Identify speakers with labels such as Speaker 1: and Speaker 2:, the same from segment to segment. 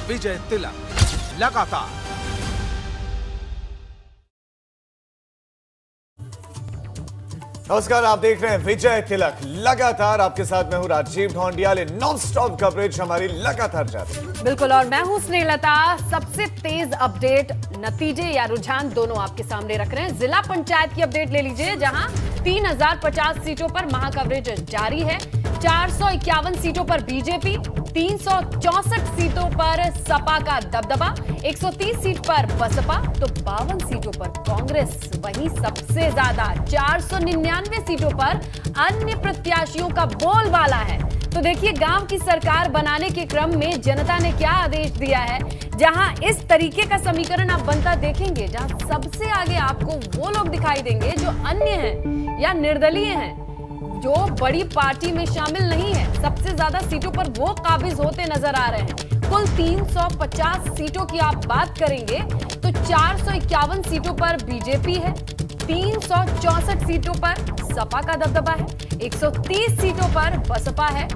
Speaker 1: विजय तिलक लगातार।
Speaker 2: नमस्कार, आप देख रहे हैं विजय तिलक लगातार। आपके साथ मैं हूं Rajiv Dhondiyal. Non stop coverage हमारी लगातार जारी है।
Speaker 3: बिल्कुल, और मैं हूं स्नेहलता। सबसे तेज अपडेट, नतीजे या रुझान दोनों आपके सामने रख रहे हैं। जिला पंचायत की अपडेट ले लीजिए, जहां 3050 सीटों पर महाकवरेज जारी है। 451 सीटों पर बीजेपी, 364 सीटों पर सपा का दबदबा, 130 सीट पर बसपा तो 52 सीटों पर कांग्रेस। वहीं सबसे ज्यादा 499 सीटों पर अन्य प्रत्याशियों का बोलबाला है। तो देखिए, गांव की सरकार बनाने के क्रम में जनता ने क्या आदेश दिया है, जहां इस तरीके का समीकरण आप बनता देखेंगे, जहां सबसे आगे आपको वो लोग दिखाई देंगे जो अन्य हैं या निर्दलीय हैं, जो बड़ी पार्टी में शामिल नहीं है। सबसे ज्यादा सीटों पर वो काबिज होते नजर आ रहे हैं। कुल 350 सीटों की आप बात करेंगे तो 451 सीटों पर बीजेपी है, 364 सीटों पर सपा का दबदबा है, 130 सीटों पर बसपा है,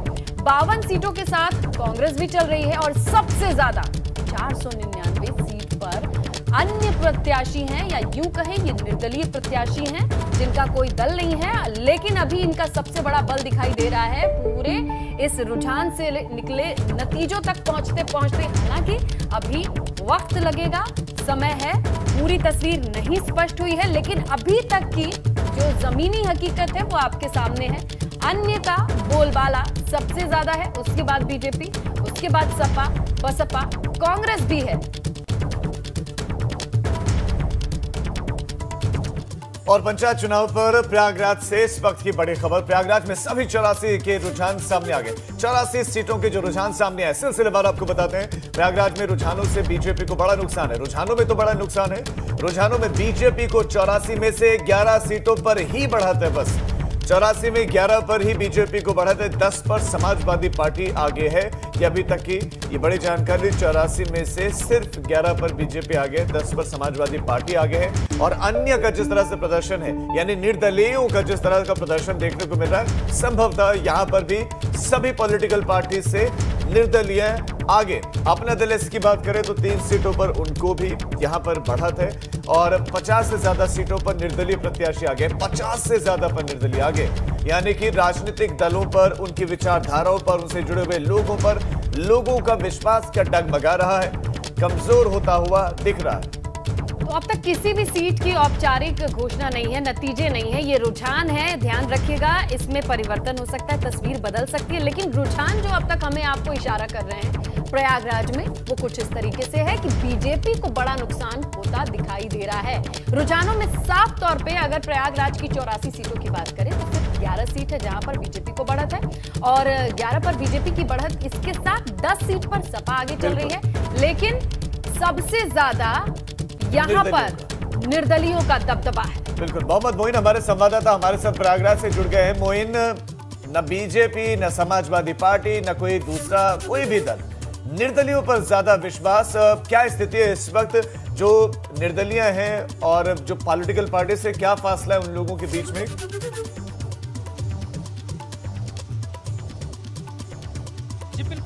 Speaker 3: 52 सीटों के साथ कांग्रेस भी चल रही है, और सबसे ज्यादा 499 सीट पर अन्य प्रत्याशी हैं, या यूं कहें ये निर्दलीय प्रत्याशी हैं जिनका कोई दल नहीं है, लेकिन अभी इनका सबसे बड़ा बल दिखाई दे रहा है पूरे इस रुझान से निकले नतीजों तक पहुंचते पहुंचते। हालांकि अभी वक्त लगेगा, समय है, पूरी तस्वीर नहीं स्पष्ट हुई है, लेकिन अभी तक की जो जमीनी हकीकत है वो आपके सामने है। अन्य का बोलबाला सबसे ज्यादा है, उसके बाद बीजेपी, उसके बाद सपा, बसपा, कांग्रेस भी है।
Speaker 2: और पंचायत चुनाव पर प्रयागराज से इस वक्त की बड़ी खबर। प्रयागराज में सभी 84 के रुझान सामने आ गए। 84 सीटों के जो रुझान सामने आए, सिलसिलेवार आपको बताते हैं। प्रयागराज में रुझानों से बीजेपी को बड़ा नुकसान है। रुझानों में तो बड़ा नुकसान है। रुझानों में बीजेपी को 84 में से 11 सीटों पर ही बढ़त है। बस 84 में 11 पर ही बीजेपी को बढ़त है। 10 पर समाजवादी पार्टी आगे है। ये अभी तक की ये बड़ी जानकारी। 84 में से सिर्फ 11 पर बीजेपी आगे है, 10 पर समाजवादी पार्टी आगे है। और अन्य का जिस तरह से प्रदर्शन है, यानी निर्दलीयों का जिस तरह का प्रदर्शन देखने को मिल रहा है, संभवतः यहां पर भी सभी पॉलिटिकल पार्टी से निर्दलीय आगे। अपना दल की बात करें तो 3 सीटों पर उनको भी यहां पर बढ़त है, और 50 से ज्यादा सीटों पर निर्दलीय प्रत्याशी आगे, 50 से ज्यादा पर निर्दलीय आगे। यानी कि राजनीतिक दलों पर, उनकी विचारधाराओं पर, उनसे जुड़े हुए लोगों पर लोगों का विश्वास क्या डगमगा रहा है, कमजोर होता हुआ दिख रहा है।
Speaker 3: तो अब तक किसी भी सीट की औपचारिक घोषणा नहीं है, नतीजे नहीं है, ये रुझान है। ध्यान रखिएगा, इसमें परिवर्तन हो सकता है, तस्वीर बदल सकती है, लेकिन रुझान जो अब तक हमें आपको इशारा कर रहे हैं प्रयागराज में, वो कुछ इस तरीके से है कि बीजेपी को बड़ा नुकसान होता दिखाई दे रहा है। रुझानों में साफ तौर पे अगर प्रयागराज की 84 सीटों की बात करें तो सिर्फ 11 सीट है जहां पर बीजेपी को बढ़त है, और 11 पर बीजेपी की बढ़त, इसके साथ 10 सीट पर सपा आगे चल रही है। लेकिन सबसे ज्यादा यहाँ पर निर्दलीयों का दबदबा है।
Speaker 2: बिल्कुल, मोहम्मद मोइन हमारे संवाददाता हमारे साथ प्रयागराज से जुड़ गए हैं। मोइन, न बीजेपी, न समाजवादी पार्टी, न कोई दूसरा कोई भी दल, निर्दलीयों पर ज्यादा विश्वास। क्या स्थिति है इस वक्त? जो निर्दलीय हैं और जो पॉलिटिकल पार्टी से क्या फासला है उन लोगों के बीच में?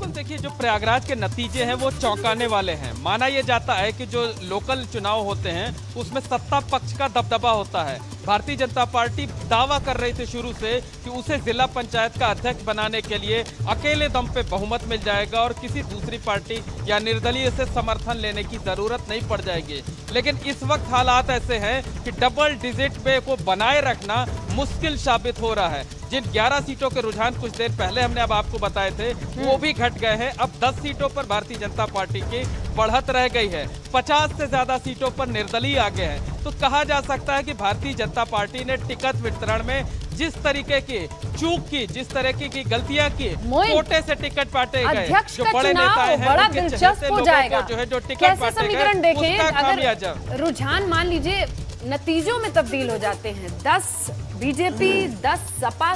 Speaker 4: देखिए, जो प्रयागराज के नतीजे हैं वो चौंकाने वाले हैं। माना यह जाता है कि जो लोकल चुनाव होते हैं उसमें सत्ता पक्ष का दबदबा होता है। भारतीय जनता पार्टी दावा कर रही थी शुरू से कि उसे जिला पंचायत का अध्यक्ष बनाने के लिए अकेले दम पे बहुमत मिल जाएगा और किसी दूसरी पार्टी या निर्दलीय से समर्थन लेने की जरूरत नहीं पड़ जाएगी। लेकिन इस वक्त हालात ऐसे हैं कि डबल डिजिट पे को बनाए रखना मुश्किल साबित हो रहा है। जिन 11 सीटों के रुझान कुछ देर पहले हमने अब आपको बताए थे, वो भी घट गए हैं। अब 10 सीटों पर भारतीय जनता पार्टी की बढ़त रह गई है, 50 से ज्यादा सीटों पर निर्दलीय आगे हैं। तो कहा जा सकता है कि भारतीय जनता पार्टी ने टिकट वितरण में जिस तरीके की चूक की, जिस तरीके की गलतियां की, कोटे से टिकट बांटे गए, जो बड़े नेता हैं
Speaker 3: बड़ा दिलचस्प हो जाएगा।
Speaker 4: जो है जो टिकट
Speaker 3: कैसे समीकरण देखें,
Speaker 4: खामियाजा
Speaker 3: रुझान मान लीजिए नतीजों में तब्दील हो जाते हैं। 10 बीजेपी, 10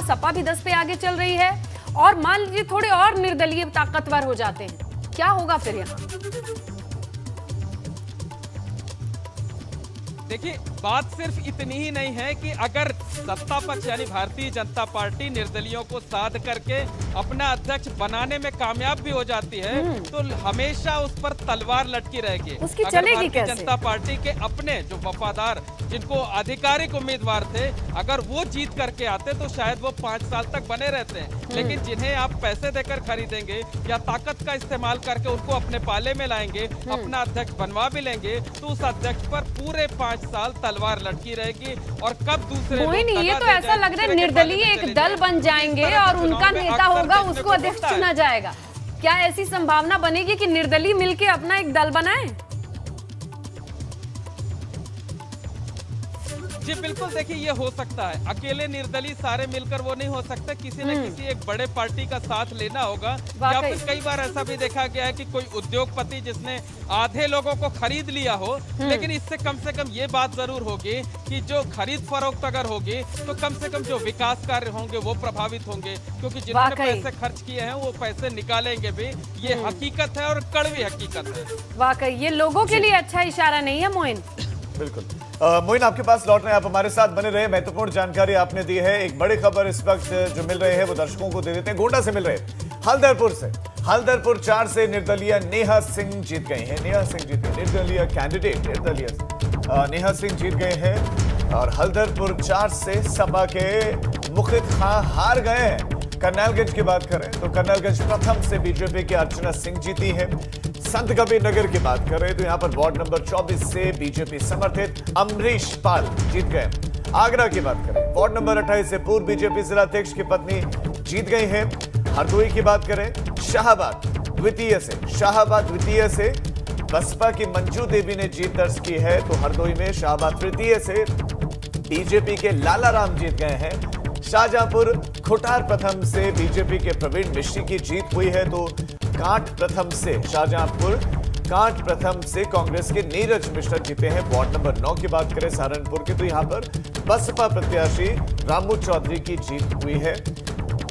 Speaker 3: सपा भी 10 पे आगे चल रही है, और मान लीजिए थोड़े और निर्दलीय ताकतवर हो जाते हैं, क्या होगा फिर यहाँ?
Speaker 4: देखिए, बात सिर्फ इतनी ही नहीं है कि अगर सत्ता पक्ष यानी भारतीय जनता पार्टी निर्दलियों को साध करके अपना अध्यक्ष बनाने में कामयाब भी हो जाती है तो हमेशा उस पर तलवार लटकी रहेगी।
Speaker 3: उसकी
Speaker 4: अगर
Speaker 3: चलेगी
Speaker 4: भारतीय
Speaker 3: कैसे?
Speaker 4: जनता पार्टी के अपने जो वफादार जिनको आधिकारिक उम्मीदवार थे अगर वो जीत करके आते तो शायद वो 5 साल तक बने रहते हैं, लेकिन जिन्हें आप पैसे देकर खरीदेंगे या ताकत का इस्तेमाल करके उनको अपने पाले में लाएंगे, अपना अध्यक्ष बनवा भी लेंगे तो उस अध्यक्ष पर पूरे 5 साल तलवार लटकी रहेगी और कब दूसरे
Speaker 3: ये तो ऐसा लग रहा है निर्दलीय एक दल बन जाएंगे और उनका नेता होगा उसको अध्यक्ष चुना जाएगा। क्या ऐसी संभावना बनेगी कि निर्दलीय मिलके अपना एक दल बनाए?
Speaker 4: जी बिल्कुल, देखिए ये हो सकता है। अकेले निर्दलीय सारे मिलकर वो नहीं हो सकते, किसी न किसी एक बड़े पार्टी का साथ लेना होगा। या फिर कई बार ऐसा भी देखा गया है कि कोई उद्योगपति जिसने आधे लोगों को खरीद लिया हो, लेकिन इससे कम से कम ये बात जरूर होगी कि जो खरीद फरोख्त अगर होगी तो कम से कम जो विकास कार्य होंगे वो प्रभावित होंगे, क्योंकि जिन्होंने पैसे खर्च किए हैं वो पैसे निकालेंगे भी। ये हकीकत है और कड़वी हकीकत है।
Speaker 3: वाकई ये लोगों के लिए अच्छा इशारा नहीं है। मोइन
Speaker 2: बिल्कुल, मोइन आपके पास लौट रहे हैं, आप हमारे साथ बने रहे। महत्वपूर्ण जानकारी आपने दी है। एक बड़ी खबर इस वक्त जो मिल रही है वो दर्शकों को दे देते हैं। गोंडा से मिल रहे हैं, हल्दरपुर से। हल्दरपुर 4 से निर्दलीय नेहा सिंह जीत गई हैं। नेहा सिंह जीत गई, निर्दलीय कैंडिडेट निर्दलीय नेहा सिंह जीत गए हैं और हल्दरपुर 4 से सपा के मुखित खां हार गए हैं। करनालगंज की बात करें तो करनालगंज प्रथम से बीजेपी की अर्चना सिंह जीती है। संत कबीर नगर की बात करें तो यहां पर वार्ड नंबर 24 से बीजेपी समर्थित अमरीश पाल जीत गए। आगरा की बात करें, वार्ड नंबर 28 से पूर्व बीजेपी जिलाध्यक्ष की पत्नी जीत गई है। हरदोई की बात करें, शाहबाद द्वितीय से बसपा की मंजू देवी ने जीत दर्ज की है, तो हरदोई में शाहबाद तृतीय से बीजेपी के लाला राम जीत गए हैं। शाहजहांपुर खुटार प्रथम से बीजेपी के प्रवीण मिश्री की जीत हुई है, तो कांट प्रथम से शाहजहांपुर कांट प्रथम से कांग्रेस के नीरज मिश्रा जीते हैं। वार्ड नंबर 9 की बात करें सहारनपुर की तो यहां पर बसपा प्रत्याशी रामू चौधरी की जीत हुई है।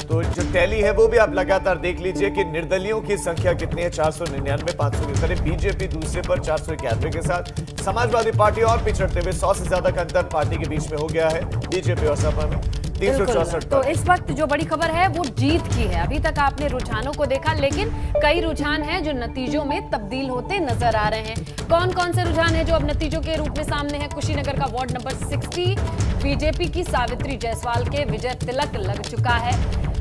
Speaker 2: तो जो टैली है वो भी आप लगातार देख लीजिए कि निर्दलियों की संख्या कितनी है, 499, 500 के करीब। बीजेपी दूसरे पर 491 के साथ। समाजवादी पार्टी और पिछड़ते हुए 100 से ज्यादा का अंतर पार्टी के बीच में हो गया है बीजेपी और सपा में। 364।
Speaker 3: तो इस वक्त जो बड़ी खबर है वो जीत की है। अभी तक आपने रुझानों को देखा, लेकिन कई रुझान हैं जो नतीजों में तब्दील होते नजर आ रहे हैं। कौन कौन से रुझान हैं जो अब नतीजों के रूप में सामने हैं? कुशीनगर का वार्ड नंबर 60 बीजेपी की सावित्री जायसवाल के विजय तिलक लग चुका है।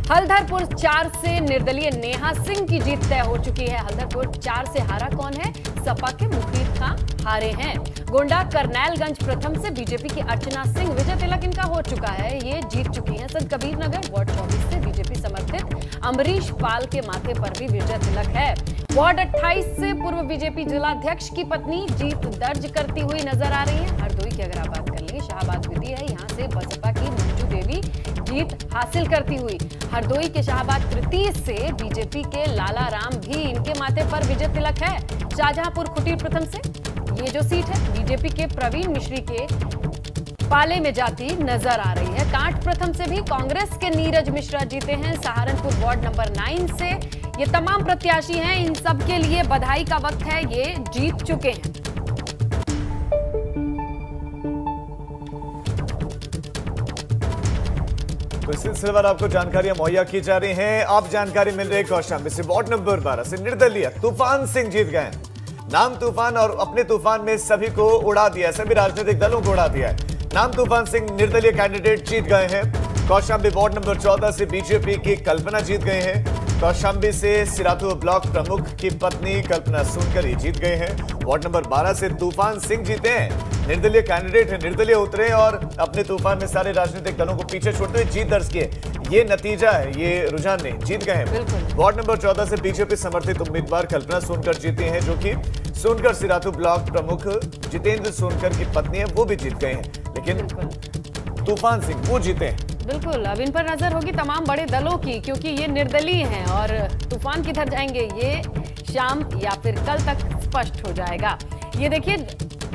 Speaker 3: हल्दरपुर 4 से निर्दलीय नेहा सिंह की जीत तय हो चुकी है। हल्दरपुर 4 से हारा कौन है? सपा के मुखीत खां हारे हैं। गोंडा करनैलगंज प्रथम से बीजेपी की अर्चना सिंह विजय तिलक इनका हो चुका है, ये जीत चुकी हैं। संत कबीर नगर वार्ड 24 से बीजेपी समर्थित अमरीश पाल के माथे पर भी विजय तिलक है। वार्ड 28 से पूर्व बीजेपी जिलाध्यक्ष की पत्नी जीत दर्ज करती हुई नजर आ रही है। हरदोई की अगर आप बात कर लें, शाहबाद द्वितीय है, यहाँ से बसपा की मंजू देवी जीत हासिल करती हुई। हरदोई के शाहबाद तृतीय से बीजेपी के लाला राम भी इनके माथे पर विजय तिलक है। शाहजहांपुर खुटीर प्रथम से ये जो सीट है बीजेपी के प्रवीण मिश्री के पाले में जाती नजर आ रही है। कांट प्रथम से भी कांग्रेस के नीरज मिश्रा जीते हैं। सहारनपुर वार्ड नंबर 9 से ये तमाम प्रत्याशी हैं, इन सब के लिए बधाई का वक्त है, ये जीत चुके हैं।
Speaker 2: तो इस सिलसिलेवार आपको जानकारियां मुहैया की जा रही हैं। अब जानकारी मिल रही है कौशाम्बी से, वार्ड नंबर 12 से निर्दलीय तूफान सिंह जीत गए। नाम तूफान और अपने तूफान में सभी को उड़ा दिया, सभी राजनीतिक दलों को उड़ा दिया है। नाम तूफान सिंह निर्दलीय कैंडिडेट जीत गए हैं। कौशाम्बी वार्ड नंबर 14 से बीजेपी की कल्पना जीत गए हैं। कौशाम्बी से सिराथू ब्लॉक प्रमुख की पत्नी कल्पना सोनकर जीत गए हैं। वार्ड नंबर 12 से तूफान सिंह जीते हैं, निर्दलीय कैंडिडेट है, निर्दलीय उतरे और अपने तूफान में सारे राजनीतिक दलों को पीछे छोड़ते हुए जीत दर्ज किए। ये नतीजा है, ये रुझान नहीं, जीत गए हैं। वार्ड नंबर 14 से बीजेपी समर्थित उम्मीदवार कल्पना सोनकर जीती हैं, जो कि सोनकर सिराथू ब्लॉक प्रमुख जितेंद्र सोनकर की पत्नी है, वो भी जीत गए हैं, लेकिन तूफान सिंह वो जीते हैं।
Speaker 3: बिल्कुल, अब इन पर नजर होगी तमाम बड़े दलों की, क्योंकि ये निर्दलीय हैं और तूफान किधर जाएंगे ये शाम या फिर कल तक स्पष्ट हो जाएगा। ये देखिए,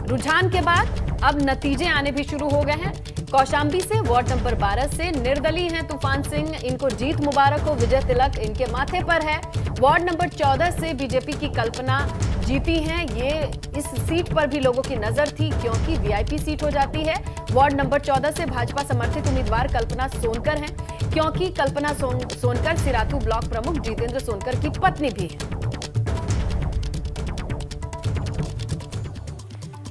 Speaker 3: रुझान के बाद अब नतीजे आने भी शुरू हो गए हैं। कौशाम्बी से वार्ड नंबर 12 से निर्दलीय हैं तूफान सिंह, इनको जीत मुबारक हो, विजय तिलक इनके माथे पर है। वार्ड नंबर 14 से बीजेपी की कल्पना जीती हैं। ये इस सीट पर भी लोगों की नजर थी क्योंकि वीआईपी सीट हो जाती है। वार्ड नंबर 14 से भाजपा समर्थित उम्मीदवार कल्पना सोनकर हैं, क्योंकि कल्पना सोनकर सिराथू ब्लॉक प्रमुख जितेंद्र सोनकर की पत्नी भी है।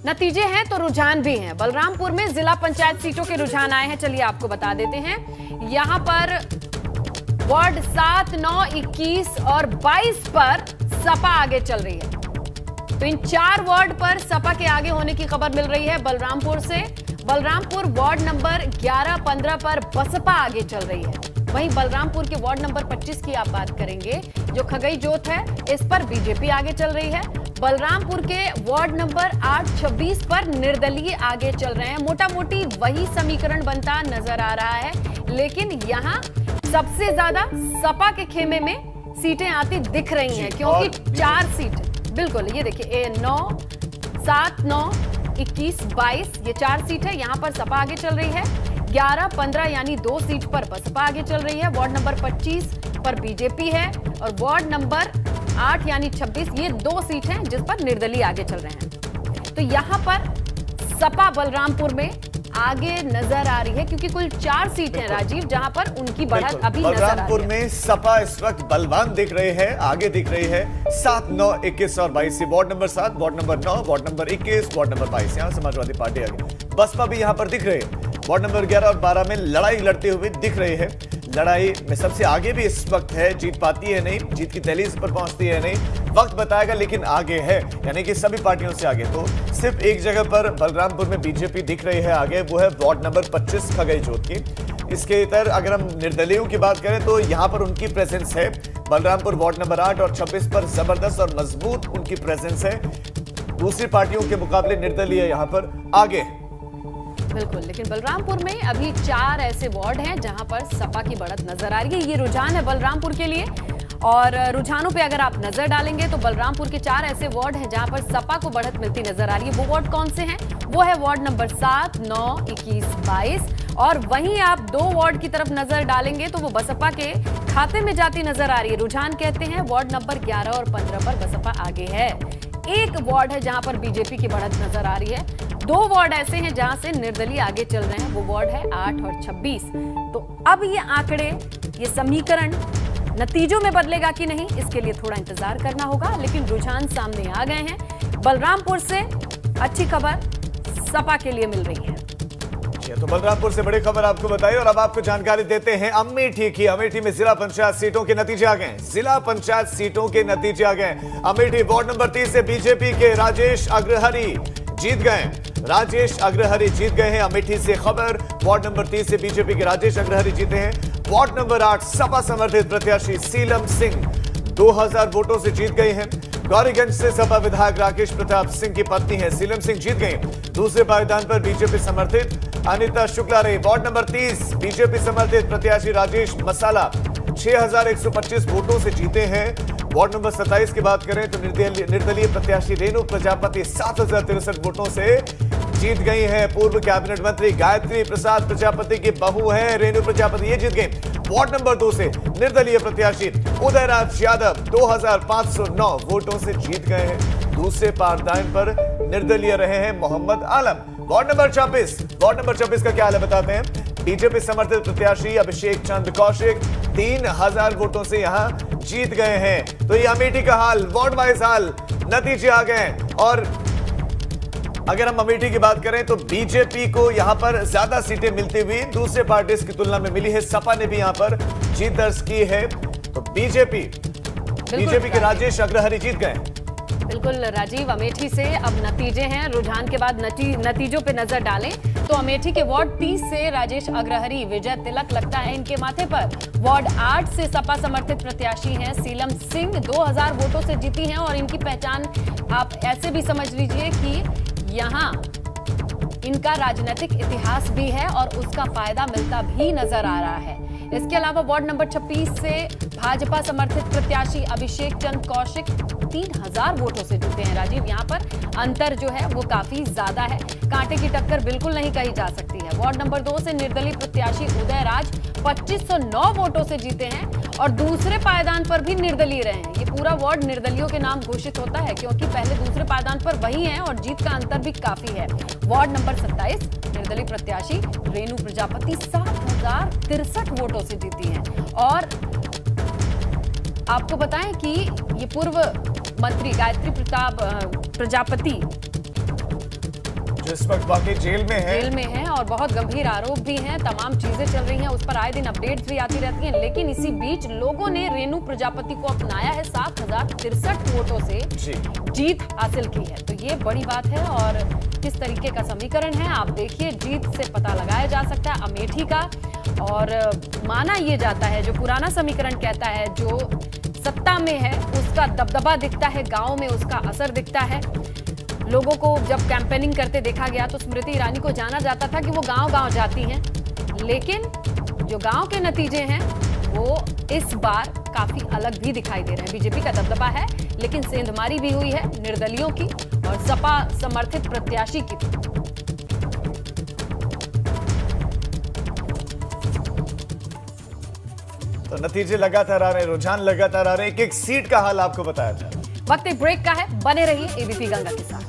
Speaker 3: नतीजे हैं तो रुझान भी हैं। बलरामपुर में जिला पंचायत सीटों के रुझान आए हैं, चलिए आपको बता देते हैं। यहां पर वार्ड 7, 9, 21 और 22 पर सपा आगे चल रही है। तो इन 4 वार्ड पर सपा के आगे होने की खबर मिल रही है बलरामपुर से। बलरामपुर वार्ड नंबर 11, 15 पर बसपा आगे चल रही है। वहीं बलरामपुर के वार्ड नंबर 25 की आप बात करेंगे, जो खगई जोत है, इस पर बीजेपी आगे चल रही है। बलरामपुर के वार्ड नंबर 8, 26 पर निर्दलीय आगे चल रहे हैं। मोटा मोटी वही समीकरण बनता नजर आ रहा है, लेकिन यहाँ सबसे ज्यादा सपा के खेमे में सीटें आती दिख रही हैं, क्योंकि 4 सीट, बिल्कुल ये देखिए 9, 7, 9, 21, 22 ये 4 सीट है, यहाँ पर सपा आगे चल रही है। 11, 15 यानी 2 सीट पर बसपा आगे चल रही है। वार्ड नंबर 25 पर बीजेपी है और वार्ड नंबर 8 यानी 26 ये 2 सीट हैं जिस पर निर्दलीय आगे चल रहे हैं। तो यहां पर सपा बलरामपुर में आगे नजर आ रही है, क्योंकि कुल 4 सीट हैं राजीव, जहां पर उनकी बढ़त अभी नजर आ रही है।
Speaker 2: बलरामपुर में सपा इस वक्त बलवान दिख रहे हैं, आगे दिख रही है। 7, 9, 21 और 22 ward number 7, ward number 9, ward number 21, ward number 22 यहाँ समाजवादी पार्टी आगे। बसपा भी यहाँ पर दिख रही है। वार्ड नंबर 11 और 12 में लड़ाई लड़ते हुए दिख रही है। लड़ाई में सबसे आगे भी इस वक्त है, जीत पाती है नहीं, जीत की दहलीज पर पहुंचती है नहीं, वक्त बताएगा, लेकिन आगे है, यानी कि सभी पार्टियों से आगे। तो सिर्फ एक जगह पर बलरामपुर में बीजेपी दिख रही है आगे, वो है वार्ड नंबर 25 खगई जोत की। इसके इतर अगर हम निर्दलीयों की बात करें तो यहां पर उनकी प्रेजेंस है। बलरामपुर वार्ड नंबर 8 और 26 पर जबरदस्त और मजबूत उनकी प्रेजेंस है। दूसरी पार्टियों के मुकाबले निर्दलीय यहां पर आगे है।
Speaker 3: बिल्कुल, लेकिन बलरामपुर में अभी 4 ऐसे वार्ड हैं जहां पर सपा की बढ़त नजर आ रही है। ये रुझान है बलरामपुर के लिए, और रुझानों पे अगर आप नजर डालेंगे तो बलरामपुर के 4 ऐसे वार्ड हैं जहां पर सपा को बढ़त मिलती नजर आ रही है। वो वार्ड कौन से हैं? वो है वार्ड नंबर 7, 9, 21, 22। और वहीं आप 2 वार्ड की तरफ नजर डालेंगे तो वो बसपा के खाते में जाती नजर आ रही है। रुझान कहते हैं वार्ड नंबर 11 और 15 पर बसपा आगे है। एक वार्ड है जहां पर बीजेपी की बढ़त नजर आ रही है। 2 वार्ड ऐसे हैं जहां से निर्दलीय आगे चल रहे हैं, वो वार्ड है 8 और 26। तो अब ये आंकड़े, ये समीकरण नतीजों में बदलेगा कि नहीं, इसके लिए थोड़ा इंतजार करना होगा, लेकिन रुझान सामने आ गए हैं। बलरामपुर से अच्छी खबर सपा के लिए मिल रही है।
Speaker 2: तो बलरामपुर से बड़ी खबर आपको बताई, और अब आपको जानकारी देते हैं अमेठी की। अमेठी में जिला पंचायत सीटों के नतीजे आ गए। जिला पंचायत सीटों के नतीजे आ गए। अमेठी वार्ड नंबर 30 से बीजेपी के राजेश अग्रहरी जीत गए। राजेश अग्रहरी जीत गए हैं। अमेठी से खबर, वार्ड नंबर 30 से बीजेपी के राजेश अग्रहरी जीते हैं। वार्ड नंबर 8 सपा समर्थित प्रत्याशी सीलम सिंह 2000 वोटों से जीत गई हैं। गौरीगंज से सपा विधायक राकेश प्रताप सिंह की पत्नी है सीलम सिंह जीत गई। दूसरे पायदान पर बीजेपी समर्थित अनिता शुक्ला रही। वार्ड नंबर 30 बीजेपी समर्थित प्रत्याशी राजेश मसाला 6125 वोटों से जीते हैं। वार्ड नंबर 27 की बात करें तो निर्दलीय प्रत्याशी रेणु प्रजापति 7063 वोटों से जीत गई हैं। पूर्व कैबिनेट मंत्री गायत्री प्रसाद प्रजापति की बहू है रेणु प्रजापति, ये जीत गई। वार्ड नंबर 2 से निर्दलीय प्रत्याशी उदयराज यादव 2509 वोटों से जीत गए हैं। दूसरे पायदान पर निर्दलीय रहे हैं मोहम्मद आलम। वार्ड नंबर 24 का क्या हाल है बताते हैं। बीजेपी समर्थित प्रत्याशी अभिषेक चंद्र कौशिक 3000 वोटों से यहां जीत गए हैं। तो ये अमेठी का हाल, वार्ड वाइज हाल, नतीजे आ गए। और अगर हम अमेठी की बात करें तो बीजेपी को यहां पर ज्यादा सीटें मिलती हुई दूसरे पार्टीज की तुलना में मिली है। सपा ने भी यहां पर जीत दर्ज की है। तो बीजेपी के राजेश अग्रहरी जीत गए।
Speaker 3: बिल्कुल राजीव, अमेठी से अब नतीजे हैं। रुझान के बाद नतीजों पे नजर डालें तो अमेठी के वार्ड 30 से राजेश अग्रहरी विजय तिलक लगता है इनके माथे पर। वार्ड 8 से सपा समर्थित प्रत्याशी हैं सीलम सिंह 2000 वोटों से जीती हैं, और इनकी पहचान आप ऐसे भी समझ लीजिए कि यहाँ इनका राजनीतिक इतिहास भी है और उसका फायदा मिलता भी नजर आ रहा है। इसके अलावा वार्ड नंबर 26 से भाजपा समर्थित प्रत्याशी अभिषेक चंद कौशिक 3000 वोटों से जीते हैं। राजीव, यहाँ पर अंतर जो है वो काफी ज्यादा है, कांटे की टक्कर बिल्कुल नहीं कही जा सकती है। वार्ड नंबर 2 से निर्दलीय प्रत्याशी उदय राज 2509 वोटों से जीते हैं और दूसरे पायदान पर भी निर्दलीय रहे हैं। ये पूरा वार्ड निर्दलियों के नाम घोषित होता है क्योंकि पहले दूसरे पायदान पर वही हैं और जीत का अंतर भी काफी है। वार्ड नंबर 27 निर्दलीय प्रत्याशी रेणु प्रजापति 7063 वोटों से जीती हैं और आपको बताएं कि ये पूर्व मंत्री गायत्री प्रजापति
Speaker 2: जो इस वक्त वाकई जेल में है
Speaker 3: और बहुत गंभीर आरोप भी हैं, तमाम चीजें चल रही हैं, उस पर आए दिन अपडेट्स भी आती रहती हैं। लेकिन इसी बीच लोगों ने रेणु प्रजापति को अपनाया है, 7063 वोटों से जीत हासिल की है। तो ये बड़ी बात है और किस तरीके का समीकरण है आप देखिए, जीत से पता लगाया जा सकता है अमेठी का। और माना यह जाता है, जो पुराना समीकरण कहता है, जो सत्ता में है उसका दबदबा दिखता है, गांव में उसका असर दिखता है। लोगों को जब कैंपेनिंग करते देखा गया तो स्मृति ईरानी को जाना जाता था कि वो गांव-गांव जाती हैं, लेकिन जो गांव के नतीजे हैं वो इस बार काफी अलग भी दिखाई दे रहे हैं। बीजेपी का दबदबा है, लेकिन सेंधमारी भी हुई है निर्दलियों की और सपा समर्थित प्रत्याशी की।
Speaker 2: तो नतीजे लगातार आ रहे, रुझान लगातार आ रहे, एक सीट का हाल आपको बताया जाए।
Speaker 3: वक्त एक ब्रेक का है, बने रहिए एबीपी गंगा के साथ।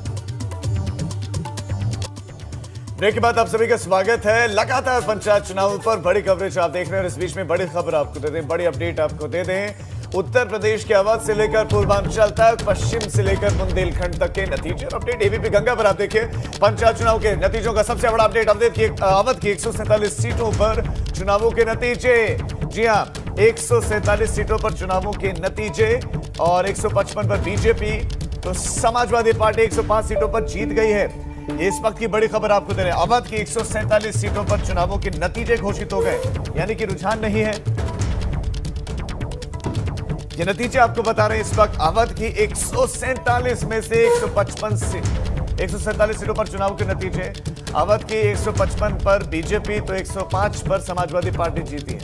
Speaker 2: ब्रेक के बाद आप सभी का स्वागत है। लगातार पंचायत चुनाव पर बड़ी कवरेज आप देख रहे हैं और इस बीच में बड़ी खबर आपको दे दें, बड़ी अपडेट आपको दे दें। उत्तर प्रदेश के अवध से लेकर पूर्वांचल तक, पश्चिम से लेकर बुंदेलखंड तक के नतीजे और अपडेट एबीपी गंगा पर आप देखिए। पंचायत चुनाव के नतीजों का सबसे बड़ा अपडेट अवध की 147 सीटों पर चुनावों के नतीजे। जी हां, 147 सीटों पर चुनावों के नतीजे और 155 पर बीजेपी, तो समाजवादी पार्टी 105 सीटों पर जीत गई है। ये इस वक्त की बड़ी खबर आपको दे रहे हैं। अवध की 147 सीटों पर चुनावों के नतीजे घोषित हो गए, यानी कि रुझान नहीं है। ये नतीजे आपको बता रहे हैं इस वक्त अवध की 147 में से 147 सीटों पर चुनाव के नतीजे। अवध की 155 पर बीजेपी, तो 105 पर समाजवादी पार्टी जीती है।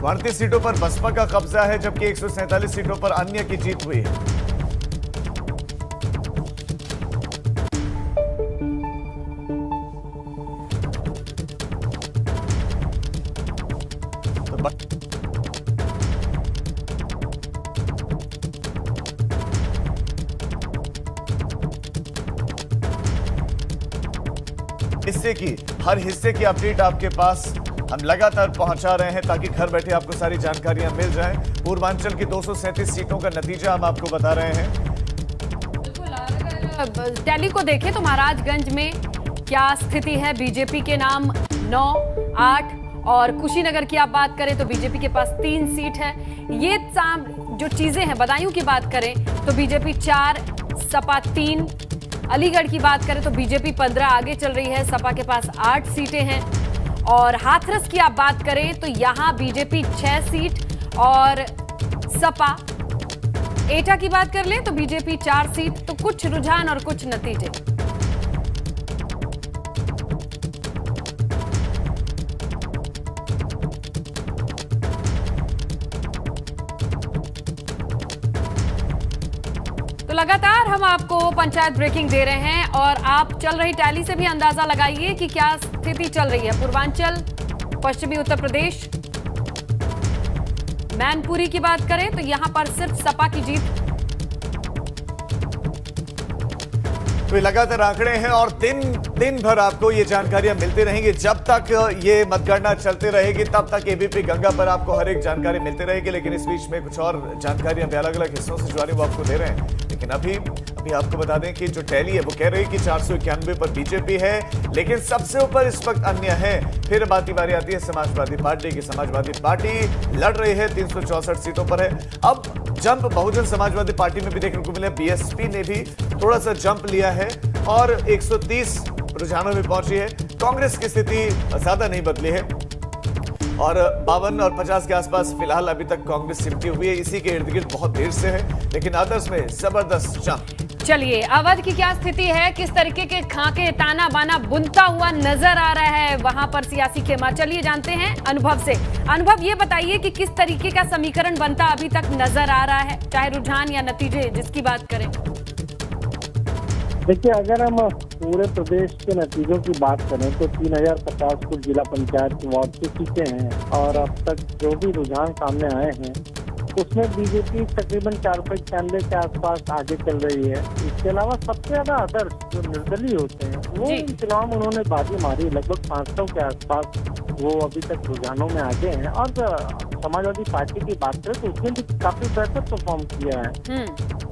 Speaker 2: 38 सीटों पर बसपा का कब्जा है, जबकि 147 सीटों पर अन्य की जीत हुई है। हर हिस्से की अपडेट आपके पास हम लगातार पहुंचा रहे हैं ताकि घर बैठे आपको सारी जानकारियां मिल जाएं। पूर्वांचल की 237 सीटों का नतीजा हम आपको बता रहे हैं।
Speaker 3: टैली को देखें तो महाराजगंज में क्या स्थिति है, बीजेपी के नाम 9, 8 और कुशीनगर की आप बात करें तो बीजेपी के पास 3 सीट है। ये जो चीजें हैं, बदायूं की बात करें तो बीजेपी 4, सपा 3, अलीगढ़ की बात करें तो बीजेपी 15 आगे चल रही है, सपा के पास 8 सीटें हैं। और हाथरस की आप बात करें तो यहां बीजेपी 6 सीट और सपा, एटा की बात कर लें तो बीजेपी 4 सीट। तो कुछ रुझान और कुछ नतीजे। लगातार हम आपको पंचायत ब्रेकिंग दे रहे हैं और आप चल रही टैली से भी अंदाजा लगाइए कि क्या स्थिति चल रही है। पूर्वांचल, पश्चिमी उत्तर प्रदेश, मैनपुरी की बात करें तो यहां पर सिर्फ सपा की जीत।
Speaker 2: तो लगातार आंकड़े हैं और दिन भर आपको ये जानकारियां मिलती रहेंगी। जब तक ये मतगणना चलती रहेगी तब तक एबीपी गंगा पर आपको हर एक जानकारी मिलती रहेगी। लेकिन इस बीच में कुछ और जानकारियां भी अलग अलग हिस्सों से जो आ रही है वो आपको दे रहे हैं। लेकिन अभी आपको बता दें कि जो टैली है वो कह रही है कि 491 पर बीजेपी है, लेकिन सबसे ऊपर इस वक्त अन्य है। फिर बारी आती है समाजवादी पार्टी की। समाजवादी पार्टी लड़ रही है, 364 सीटों पर है। अब जंप बहुजन समाजवादी पार्टी में भी देखने को मिला। बीएसपी ने भी थोड़ा सा जंप लिया है और 130 रुझानों में पहुंची है। कांग्रेस की स्थिति ज्यादा नहीं बदली है और 52 और 50 के आसपास फिलहाल अभी तक कांग्रेस सिमटी हुई है। इसी के इर्द गिर्द बहुत देर से है, लेकिन अदर्स में जबरदस्त जंप।
Speaker 3: चलिए, अवध की क्या स्थिति है, किस तरीके के खाके ताना बाना बुनता हुआ नजर आ रहा है वहां पर सियासी खेमा, चलिए जानते हैं अनुभव से। अनुभव, ये बताइए कि किस तरीके का समीकरण बनता अभी तक नजर आ रहा है, चाहे रुझान या नतीजे जिसकी बात करें।
Speaker 5: देखिए, अगर हम पूरे प्रदेश के नतीजों की बात करें तो 3050 कुल जिला पंचायत की वार्ड की सीटें हैं और अब तक जो भी रुझान सामने आए हैं उसमें बीजेपी तकरीबन 491 के आसपास आगे चल रही है। इसके अलावा सबसे ज्यादा अदर्स जो निर्दलीय होते हैं वो इन चुनाव में उन्होंने बाजी मारी, लगभग 500 के आसपास वो अभी तक रुझानों में आगे हैं। और समाजवादी पार्टी की बात करें तो उसने भी काफी बेहतर परफॉर्म किया है।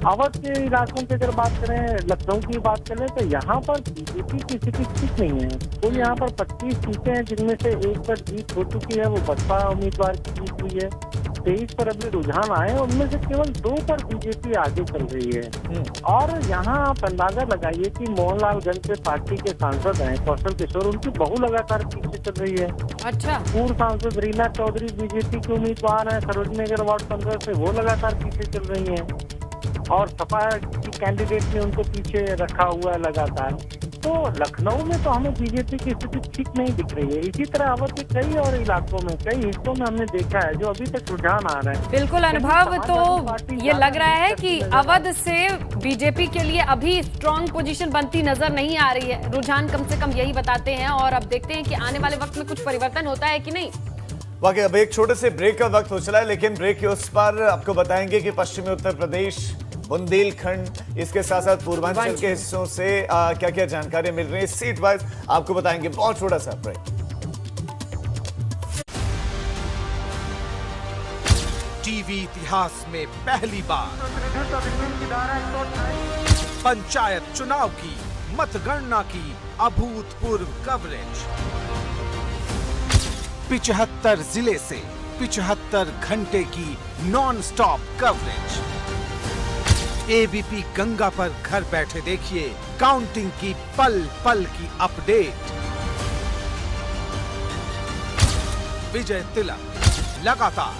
Speaker 5: अवध के इलाकों की अगर बात करें, लखनऊ की बात करें तो यहाँ पर बीजेपी की स्थिति ठीक नहीं है। कुल यहाँ पर 25 सीटें हैं जिनमें से एक पर जीत हो चुकी है, वो बसपा उम्मीदवार की जीत हुई है। 23 पर अभी रुझान आए, उनमें से केवल 2 पर बीजेपी आगे चल रही है। और यहाँ आप अंदाजा लगाइए कि मोहनलालगंज से पार्टी के सांसद हैं कौशल किशोर, उनकी बहु लगातार पीछे चल रही है। अच्छा, पूर्व सांसद रीना चौधरी बीजेपी के उम्मीदवार हैं सरोजनी नगर वार्ड 15 से, वो लगातार पीछे चल रही है और सपा की कैंडिडेट ने उनको पीछे रखा हुआ है लगातार। तो लखनऊ में तो हमें बीजेपी की स्थिति ठीक नहीं दिख रही है। इसी तरह अवध के कई और इलाकों में, कई हिस्सों में हमने देखा है जो अभी तक रुझान आ रहे हैं।
Speaker 3: बिल्कुल अनुभव, तो ये लग रहा है कि अवध से बीजेपी के लिए अभी स्ट्रॉन्ग पोजीशन बनती नजर नहीं आ रही है। रुझान कम से कम यही बताते हैं और अब देखते हैं कि आने वाले वक्त में कुछ परिवर्तन होता है कि नहीं।
Speaker 2: वाकई अब एक छोटे से ब्रेक का वक्त हो चला है, लेकिन ब्रेक के उस पर आपको बताएंगे कि पश्चिमी उत्तर प्रदेश, बुंदेलखंड, इसके साथ साथ पूर्वांचल के हिस्सों से क्या क्या जानकारी मिल रही है सीट वाइज, आपको बताएंगे। बहुत छोटा सा ब्रेक।
Speaker 1: टीवी इतिहास में पहली बार पंचायत चुनाव की मतगणना की अभूतपूर्व कवरेज। 75 जिले से 75 घंटे की non stop coverage. ABP Ganga पर घर बैठे देखिए काउंटिंग की पल पल की अपडेट। विजय तिलक लगातार